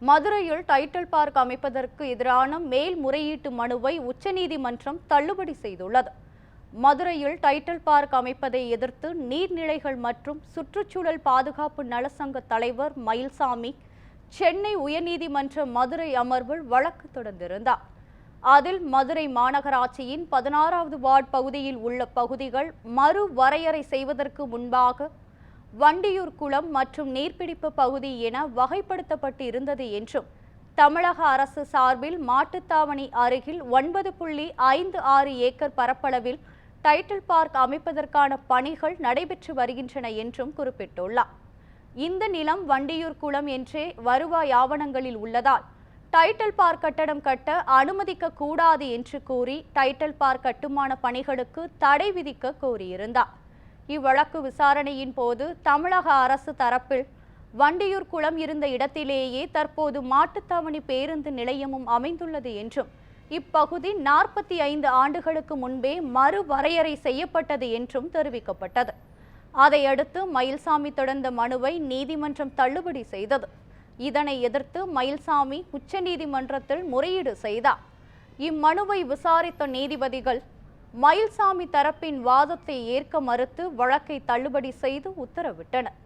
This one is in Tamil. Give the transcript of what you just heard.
மதுரையில் டைட்டில் பார்க் அமைப்பதற்கு எதிரான மேல்முறையீட்டு மனுவை உச்சநீதிமன்றம் தள்ளுபடி செய்துள்ளது. மதுரையில் டைட்டில் பார்க் அமைப்பதை எதிர்த்து நீர்நிலைகள் மற்றும் சுற்றுச்சூழல் பாதுகாப்பு நலசங்க தலைவர் மயில்சாமி சென்னை உயர்நீதிமன்ற மதுரை அமர்வில் வழக்கு தொடர்ந்திருந்தார். அதில் மதுரை மாநகராட்சியின் 16வது வார்டு பகுதியில் உள்ள பகுதிகள் மறுவரையறை செய்வதற்கு முன்பாக வண்டியூர் குளம் மற்றும் நீர்பிடிப்பு பகுதி என வகைப்படுத்தப்பட்டு இருந்தது என்றும், தமிழக அரசு சார்பில் மாட்டுத்தாவணி அருகில் 9.56 ஏக்கர் பரப்பளவில் டைட்டில் பார்க் அமைப்பதற்கான பணிகள் நடைபெற்று வருகின்றன என்றும் குறிப்பிட்டுள்ளார். இந்த நிலம் வண்டியூர் குளம் என்றே வருவாய் ஆவணங்களில் உள்ளதால் டைட்டில் பார்க் கட்டடம் கட்ட அனுமதிக்க கூடாது என்று கூறி டைட்டில் பார்க் கட்டுமான பணிகளுக்கு தடை விதிக்க கோரியிருந்தார். இவ்வழக்கு விசாரணையின் போது தமிழக அரசு தரப்பில் வண்டியூர் குளம் இருந்த இடத்திலேயே தற்போது மாட்டுத்தாவணி பேருந்து நிலையமும் அமைந்துள்ளது என்றும், இப்பகுதி 45 ஆண்டுகளுக்கு முன்பே மறுவரையறை செய்யப்பட்டது என்றும் தெரிவிக்கப்பட்டது. அதையடுத்து மயில்சாமி தொடர்ந்த மனுவை நீதிமன்றம் தள்ளுபடி செய்தது. இதனை எதிர்த்து மயில்சாமி உச்சநீதிமன்றத்தில் முறையீடு செய்தார். இம்மனுவை விசாரித்த நீதிபதிகள் மயில்சாமி தரப்பின் வாதத்தை ஏற்க மறுத்து வழக்கை தள்ளுபடி செய்து உத்தரவிட்டனர்.